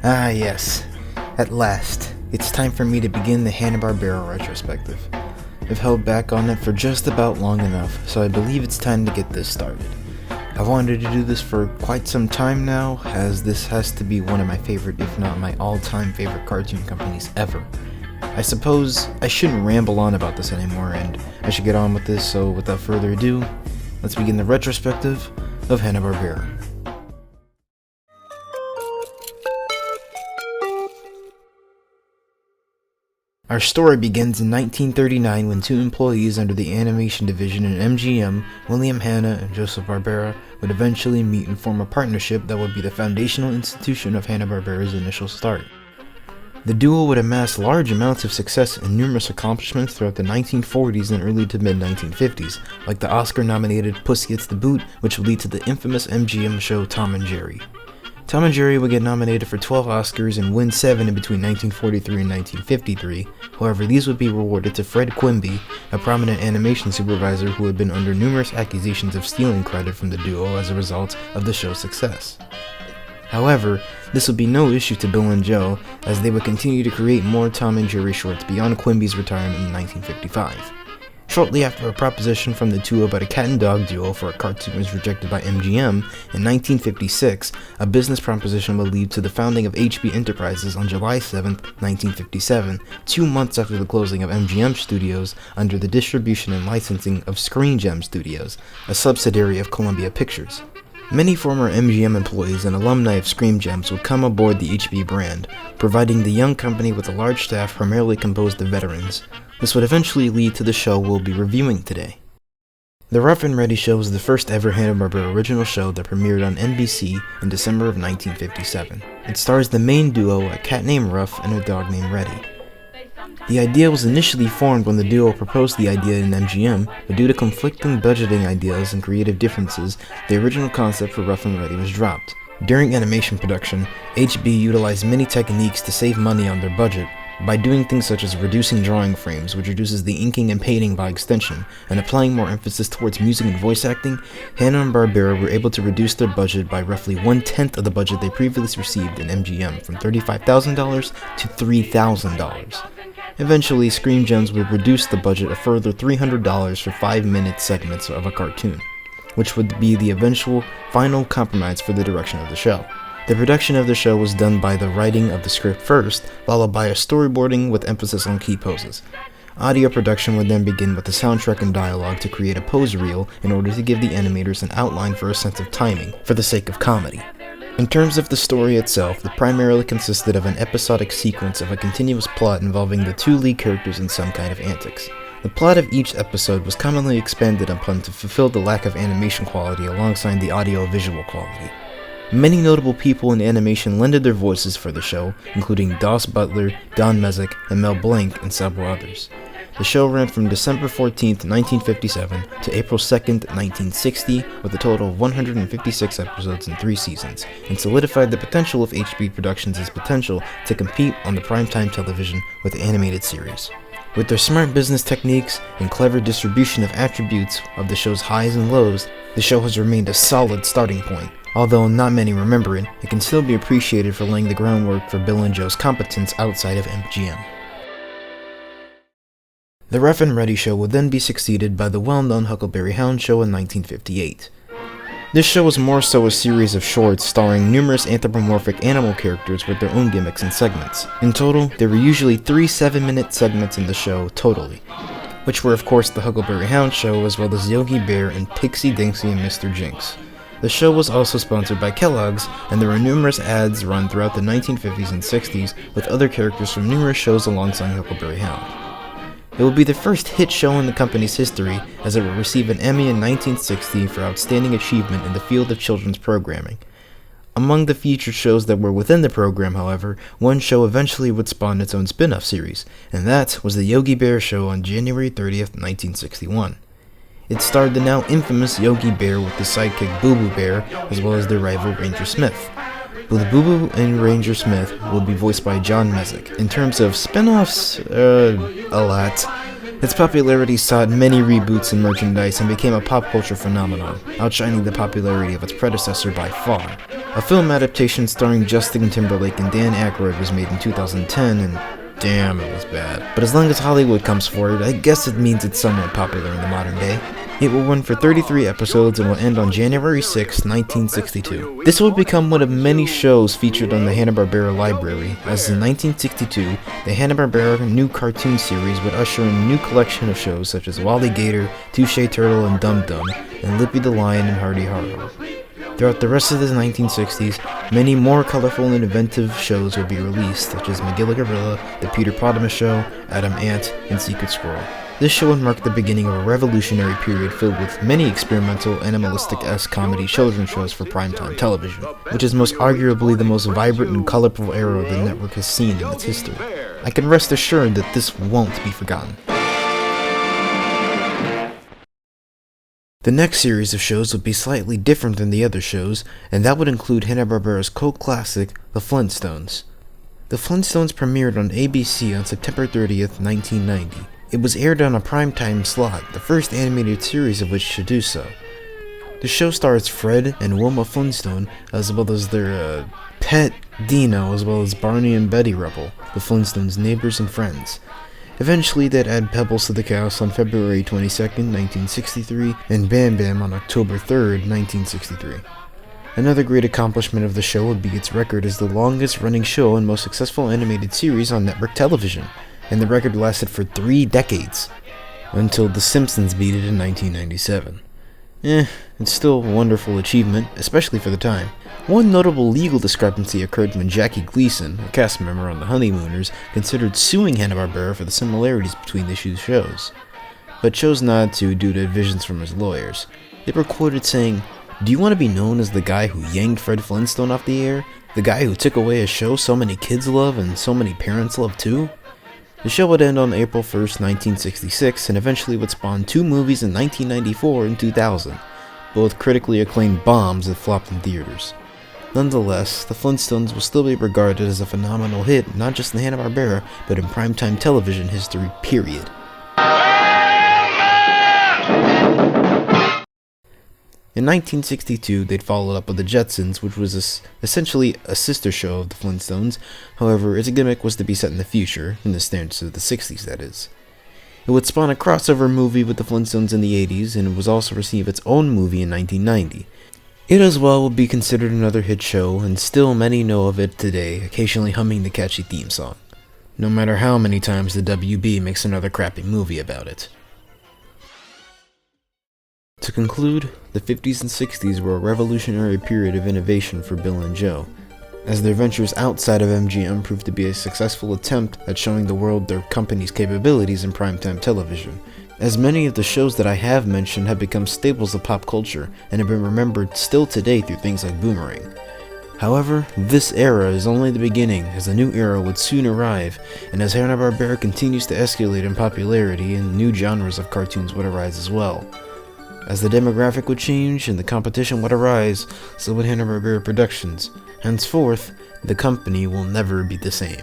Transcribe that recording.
Ah yes, at last, it's time for me to begin the Hanna Barbera retrospective. I've held back on it for just about long enough, so I believe it's time to get this started. I've wanted to do this for quite some time now, as this has to be one of my favorite, if not my all-time favorite cartoon companies ever. I suppose I shouldn't ramble on about this anymore, and I should get on with this, so without further ado, let's begin the retrospective of Hanna Barbera. Our story begins in 1939 when two employees under the animation division in MGM, William Hanna and Joseph Barbera, would eventually meet and form a partnership that would be the foundational institution of Hanna-Barbera's initial start. The duo would amass large amounts of success and numerous accomplishments throughout the 1940s and early to mid-1950s, like the Oscar-nominated Puss Gets the Boot, which would lead to the infamous MGM show Tom and Jerry. Tom and Jerry would get nominated for 12 Oscars and win 7 in between 1943 and 1953, however these would be rewarded to Fred Quimby, a prominent animation supervisor who had been under numerous accusations of stealing credit from the duo as a result of the show's success. However, this would be no issue to Bill and Joe, as they would continue to create more Tom and Jerry shorts beyond Quimby's retirement in 1955. Shortly after a proposition from the two about a cat and dog duo for a cartoon was rejected by MGM, in 1956, a business proposition would lead to the founding of HB Enterprises on July 7, 1957, 2 months after the closing of MGM Studios under the distribution and licensing of Screen Gem Studios, a subsidiary of Columbia Pictures. Many former MGM employees and alumni of Screen Gems would come aboard the HB brand, providing the young company with a large staff primarily composed of veterans. This would eventually lead to the show we'll be reviewing today. The Rough and Ready show was the first ever Hanna-Barbera original show that premiered on NBC in December of 1957. It stars the main duo, a cat named Ruff and a dog named Reddy. The idea was initially formed when the duo proposed the idea in MGM, but due to conflicting budgeting ideas and creative differences, the original concept for Rough and Ready was dropped. During animation production, HB utilized many techniques to save money on their budget, by doing things such as reducing drawing frames, which reduces the inking and painting by extension, and applying more emphasis towards music and voice acting. Hanna and Barbera were able to reduce their budget by roughly 1/10 of the budget they previously received in MGM, from $35,000 to $3,000. Eventually, Screen Gems would reduce the budget a further $300 for 5-minute segments of a cartoon, which would be the eventual final compromise for the direction of the show. The production of the show was done by the writing of the script first, followed by a storyboarding with emphasis on key poses. Audio production would then begin with the soundtrack and dialogue to create a pose reel in order to give the animators an outline for a sense of timing, for the sake of comedy. In terms of the story itself, it primarily consisted of an episodic sequence of a continuous plot involving the two lead characters in some kind of antics. The plot of each episode was commonly expanded upon to fulfill the lack of animation quality alongside the audio-visual quality. Many notable people in animation lended their voices for the show, including Doss Butler, Don Messick, and Mel Blanc, and several others. The show ran from December 14, 1957 to April 2, 1960, with a total of 156 episodes in 3 seasons, and solidified the potential of HB Productions' potential to compete on the primetime television with animated series. With their smart business techniques and clever distribution of attributes of the show's highs and lows, the show has remained a solid starting point. Although not many remember it, it can still be appreciated for laying the groundwork for Bill and Joe's competence outside of MGM. The Rough and Ready show would then be succeeded by the well-known Huckleberry Hound show in 1958. This show was more so a series of shorts starring numerous anthropomorphic animal characters with their own gimmicks and segments. In total, there were usually 3 7-minute segments in the show totally, which were of course the Huckleberry Hound show as well as Yogi Bear and Pixie Dinksy and Mr. Jinx. The show was also sponsored by Kellogg's, and there were numerous ads run throughout the 1950s and 60s with other characters from numerous shows alongside Huckleberry Hound. It would be the first hit show in the company's history, as it would receive an Emmy in 1960 for outstanding achievement in the field of children's programming. Among the featured shows that were within the program, however, one show eventually would spawn its own spin-off series, and that was the Yogi Bear show on January 30th, 1961. It starred the now infamous Yogi Bear with his sidekick Boo Boo Bear, as well as their rival Ranger Smith. Both Boo Boo and Ranger Smith will be voiced by John Messick. In terms of spin-offs, a lot. Its popularity sought many reboots and merchandise and became a pop culture phenomenon, outshining the popularity of its predecessor by far. A film adaptation starring Justin Timberlake and Dan Aykroyd was made in 2010, and damn, it was bad. But as long as Hollywood comes forward, I guess it means it's somewhat popular in the modern day. It will run for 33 episodes and will end on January 6, 1962. This would become one of many shows featured on the Hanna Barbera library, as in 1962, the Hanna Barbera new cartoon series would usher in a new collection of shows such as Wally Gator, Touche Turtle and Dum Dum, and Lippy the Lion and Hardy Harlow. Throughout the rest of the 1960s, many more colorful and inventive shows would be released, such as Magilla Gorilla, The Peter Potamus Show, Adam Ant, and Secret Squirrel. This show would mark the beginning of a revolutionary period filled with many experimental, animalistic-esque comedy children's shows for primetime television, which is most arguably the most vibrant and colorful era the network has seen in its history. I can rest assured that this won't be forgotten. The next series of shows would be slightly different than the other shows, and that would include Hanna-Barbera's cult classic, The Flintstones. The Flintstones premiered on ABC on September 30th, 1990. It was aired on a primetime slot, the first animated series of which to do so. The show stars Fred and Wilma Flintstone, as well as their pet Dino, as well as Barney and Betty Rubble, the Flintstones' neighbors and friends. Eventually, they'd add Pebbles to the cast on February 22nd, 1963, and Bam Bam on October 3rd, 1963. Another great accomplishment of the show would be its record as the longest-running show and most successful animated series on network television, and the record lasted for 3 decades, until The Simpsons beat it in 1997. It's still a wonderful achievement, especially for the time. One notable legal discrepancy occurred when Jackie Gleason, a cast member on The Honeymooners, considered suing Hanna-Barbera for the similarities between the two shows, but chose not to due to advisions from his lawyers. They were quoted saying, "Do you want to be known as the guy who yanked Fred Flintstone off the air? The guy who took away a show so many kids love and so many parents love too?" The show would end on April 1st, 1966, and eventually would spawn 2 movies in 1994 and 2000, both critically acclaimed bombs that flopped in theaters. Nonetheless, The Flintstones will still be regarded as a phenomenal hit, not just in Hanna-Barbera, but in primetime television history, period. In 1962, they'd followed up with The Jetsons, which was essentially a sister show of The Flintstones. However, its gimmick was to be set in the future, in the standards of the 60s, that is. It would spawn a crossover movie with The Flintstones in the 80s, and it was also receive its own movie in 1990. It as well would be considered another hit show, and still many know of it today, occasionally humming the catchy theme song, no matter how many times the WB makes another crappy movie about it. To conclude, the 50s and 60s were a revolutionary period of innovation for Bill and Joe, as their ventures outside of MGM proved to be a successful attempt at showing the world their company's capabilities in primetime television, as many of the shows that I have mentioned have become staples of pop culture and have been remembered still today through things like Boomerang. However, this era is only the beginning, as a new era would soon arrive, and as Hanna-Barbera continues to escalate in popularity, and new genres of cartoons would arise as well. As the demographic would change and the competition would arise, so would Hanna-Barbera Productions. Henceforth, the company will never be the same.